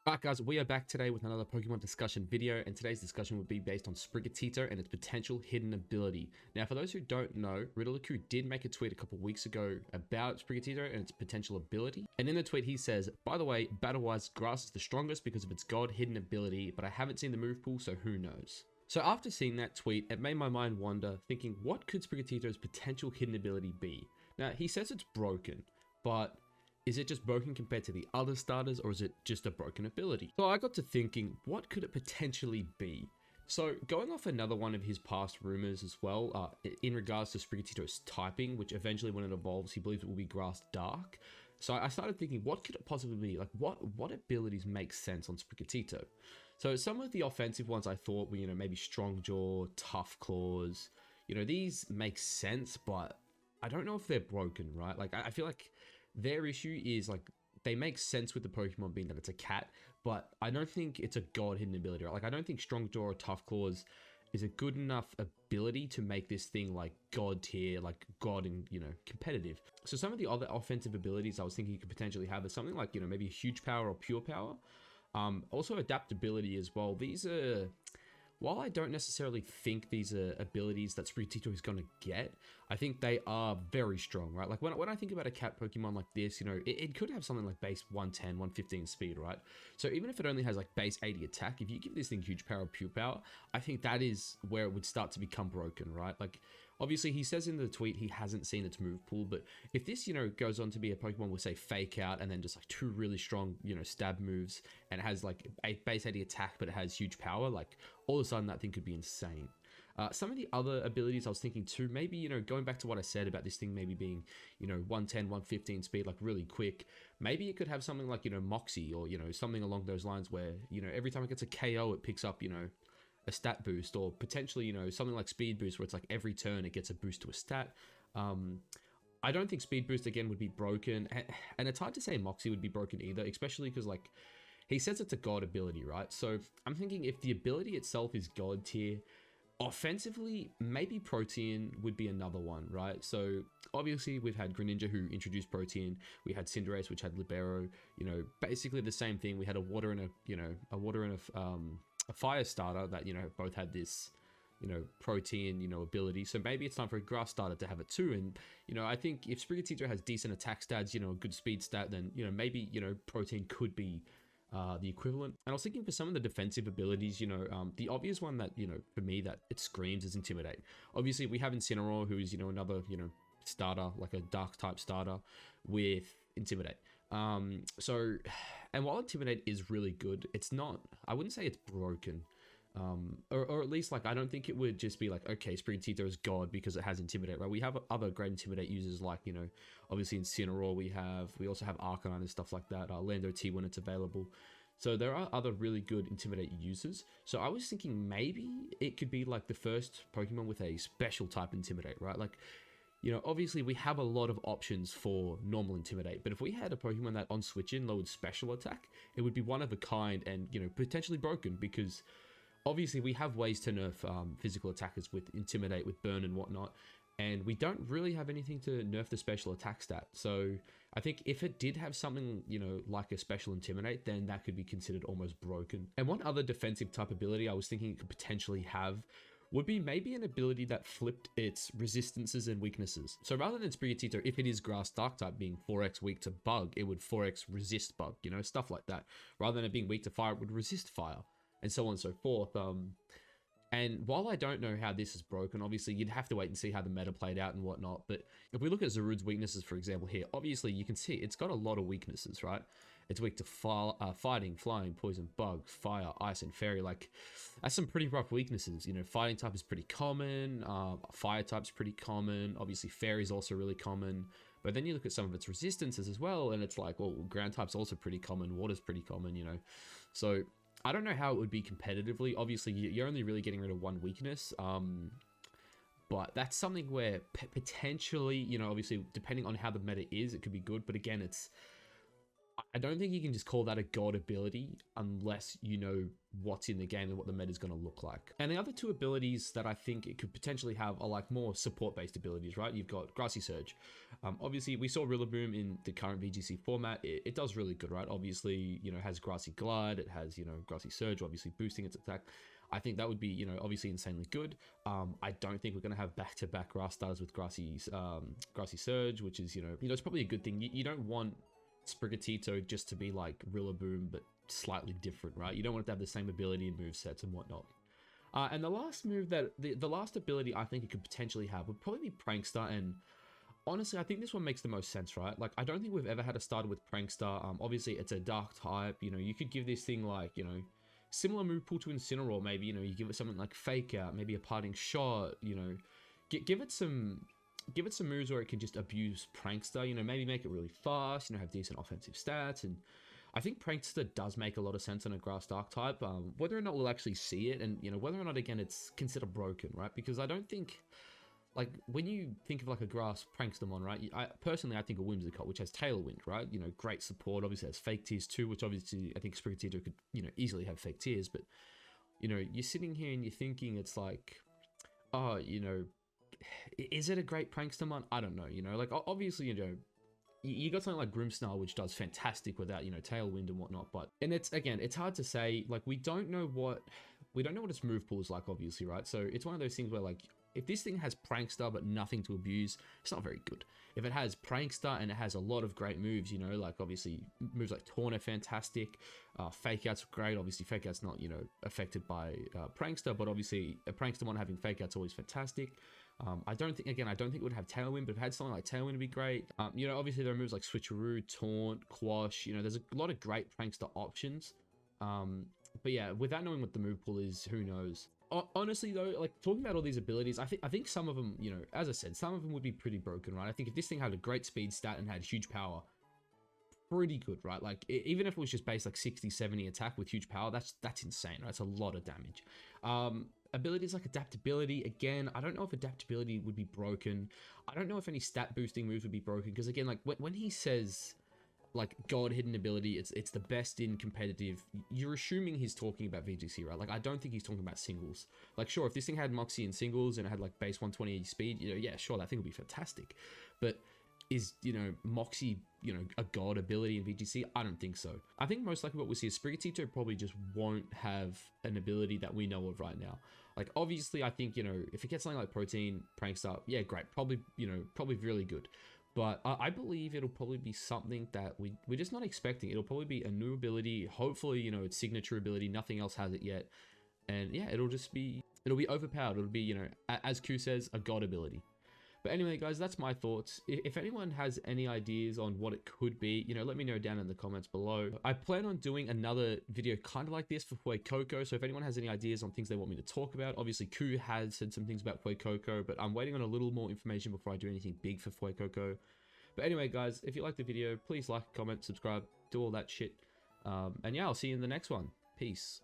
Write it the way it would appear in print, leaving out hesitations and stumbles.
Alright guys, we are back today with another Pokemon discussion video, and today's discussion would be based on Sprigatito and its potential hidden ability. Now for those who don't know, Riddler Khu did make a tweet a couple weeks ago about Sprigatito and its potential ability, and in the tweet he says, by the way, battle-wise, Grass is the strongest because of its god hidden ability, but I haven't seen the move pool, so who knows. So after seeing that tweet, it made my mind wander, thinking what could Sprigatito's potential hidden ability be? Now he says it's broken, but is it just broken compared to the other starters, or is it just a broken ability? So I got to thinking, what could it potentially be? So going off another one of his past rumors as well, in regards to Sprigatito's typing, which eventually when it evolves, he believes it will be Grass Dark. So I started thinking, what could it possibly be? Like what abilities make sense on Sprigatito? So some of the offensive ones I thought were, maybe Strong Jaw, Tough Claws, these make sense, but I don't know if they're broken, right? Like I feel like their issue is like they make sense with the Pokemon being that it's a cat, but I don't think it's a god hidden ability, right? Like I don't think Strong Jaw or Tough Claws is a good enough ability to make this thing like god tier, like god and competitive. So some of the other offensive abilities I was thinking you could potentially have is something like maybe a Huge Power or Pure Power. Also adaptability as well. These are, while I don't necessarily think these are abilities that Sprigatito is going to get, I think they are very strong, right? Like when I think about a cat Pokemon like this, it could have something like base 110, 115 speed, right? So even if it only has like base 80 attack, if you give this thing Huge Power, Pure Power, I think that is where it would start to become broken, right? Like obviously he says in the tweet he hasn't seen its move pool, but if this, goes on to be a Pokemon with say Fake Out and then just like two really strong, stab moves, and it has like a base 80 attack, but it has huge power, like all of a sudden that thing could be insane. Some of the other abilities I was thinking too, maybe, going back to what I said about this thing maybe being, 110, 115 speed, like really quick. Maybe it could have something like, Moxie or, something along those lines where, every time it gets a KO, it picks up, a stat boost, or potentially, something like Speed Boost where it's like every turn it gets a boost to a stat. I don't think Speed Boost again would be broken, and it's hard to say Moxie would be broken either, especially because like he says it's a god ability, right? So I'm thinking if the ability itself is god tier, offensively, maybe Protean would be another one, right? So obviously we've had Greninja who introduced Protean, we had Cinderace which had Libero, basically the same thing. We had a water and a fire starter that both had this Protean ability. So maybe it's time for a Grass starter to have it too. And I think if Sprigatito has decent attack stats, a good speed stat, then maybe Protean could be the equivalent. And I was thinking for some of the defensive abilities, the obvious one that for me that it screams is Intimidate. Obviously we have Incineroar, who is another starter, like a dark type starter with Intimidate. So, and while Intimidate is really good, it's not, I wouldn't say it's broken. Or at least like I don't think it would just be like, okay, Sprigatito is god because it has Intimidate, right? We have other great Intimidate users like obviously Incineroar, we also have Arcanine and stuff like that, Lando T when it's available. So there are other really good Intimidate users. So I was thinking maybe it could be like the first Pokemon with a special type Intimidate, right? Like obviously we have a lot of options for normal Intimidate, but if we had a Pokemon that on switch in lowered special attack, it would be one of a kind and potentially broken, because obviously we have ways to nerf physical attackers with Intimidate, with Burn and whatnot, and we don't really have anything to nerf the special attack stat. So I think if it did have something, like a special Intimidate, then that could be considered almost broken. And one other defensive type ability I was thinking it could potentially have would be maybe an ability that flipped its resistances and weaknesses. So rather than Sprigatito, if it is Grass Dark type being 4x weak to Bug, it would 4x resist Bug, stuff like that. Rather than it being weak to Fire, it would resist Fire, and so on and so forth. And while I don't know how this is broken, obviously you'd have to wait and see how the meta played out and whatnot, but if we look at Zarude's weaknesses, for example here, obviously you can see it's got a lot of weaknesses, right? It's weak to fighting, flying, poison, bug, fire, ice, and fairy. Like, that's some pretty rough weaknesses. Fighting type is pretty common, fire type's pretty common, obviously fairy is also really common, but then you look at some of its resistances as well, and it's like, well, ground type's also pretty common, water's pretty common, so I don't know how it would be competitively. Obviously, you're only really getting rid of one weakness, but that's something where potentially, obviously, depending on how the meta is, it could be good. But again, I don't think you can just call that a god ability unless you know what's in the game and what the meta is going to look like. And the other two abilities that I think it could potentially have are like more support-based abilities, right? You've got Grassy Surge. Obviously, we saw Rillaboom in the current VGC format. It does really good, right? Obviously, you know, it has Grassy Glide, it has, you know, Grassy Surge, obviously boosting its attack. I think that would be, you know, obviously insanely good. I don't think we're going to have back-to-back grass starters with Grassy Surge, which is, you know, it's probably a good thing. You don't want Sprigatito just to be like Rillaboom, but slightly different, right? You don't want it to have the same ability and movesets and whatnot. And the last move that, the last ability I think it could potentially have would probably be Prankster, and honestly, I think this one makes the most sense, right? Like, I don't think we've ever had a starter with Prankster. Obviously, it's a dark type, you know, you could give this thing like, you know, similar move pool to Incineroar, maybe, you know, you give it something like Fake Out, maybe a Parting Shot, you know, give it some moves where it can just abuse Prankster, you know, maybe make it really fast, you know, have decent offensive stats. And I think Prankster does make a lot of sense on a grass dark type. Whether or not we'll actually see it, and, you know, whether or not, again, it's considered broken, right? Because I don't think, like, when you think of like a grass Prankstamon, right? I think of Whimsicott, which has Tailwind, right? You know, great support. Obviously has Fake Tears too, which obviously I think Sprigatito could, you know, easily have Fake Tears. But, you know, you're sitting here and you're thinking it's like, oh, you know, is it a great Prankstamon? I don't know, you know, like, obviously, you know, you got something like Grimmsnarl, which does fantastic without, you know, Tailwind and whatnot. But, and it's, again, it's hard to say, like, we don't know what its move pool is like, obviously, right? So it's one of those things where, like, if this thing has Prankster but nothing to abuse, it's not very good. If it has Prankster and it has a lot of great moves, you know, like obviously moves like Taunt are fantastic, Fake Out's great. Obviously Fake Out's not, you know, affected by Prankster, but obviously a Prankster having Fake Out's always fantastic. I don't think it would have Tailwind, but if it had something like Tailwind, it'd be great. You know, obviously there are moves like Switcheroo, Taunt, Quash, you know, there's a lot of great Prankster options. But yeah, without knowing what the move pool is, who knows? Honestly though, like, talking about all these abilities, I think some of them, you know, as I said, some of them would be pretty broken, right? I think if this thing had a great speed stat and had huge power, pretty good, right? Like, even if it was just based like 60, 70 attack with huge power, that's insane, right? That's a lot of damage. Abilities like adaptability, again, I don't know if adaptability would be broken. I don't know if any stat boosting moves would be broken, because again, like, when he says like God hidden ability, it's the best in competitive, you're assuming he's talking about VGC, right? Like, I don't think he's talking about singles. Like, sure, if this thing had Moxie in singles and it had like base 120 speed, you know, yeah, sure, that thing would be fantastic. But is, you know, Moxie, you know, a god ability in VGC? I don't think so. I think most likely what we'll see is Sprigatito probably just won't have an ability that we know of right now. Like, obviously, I think, you know, if it gets something like Protein, Prankster, yeah, great, probably, you know, probably really good. But I believe it'll probably be something that we're just not expecting. It'll probably be a new ability. Hopefully, you know, its signature ability. Nothing else has it yet. And yeah, it'll be overpowered. It'll be, you know, as Khu says, a god ability. But anyway, guys, that's my thoughts. If anyone has any ideas on what it could be, you know, let me know down in the comments below. I plan on doing another video kind of like this for Fuecoco, so if anyone has any ideas on things they want me to talk about, obviously Khu has said some things about Fuecoco, but I'm waiting on a little more information before I do anything big for Fuecoco. But anyway, guys, if you liked the video, please like, comment, subscribe, do all that shit. And yeah, I'll see you in the next one. Peace.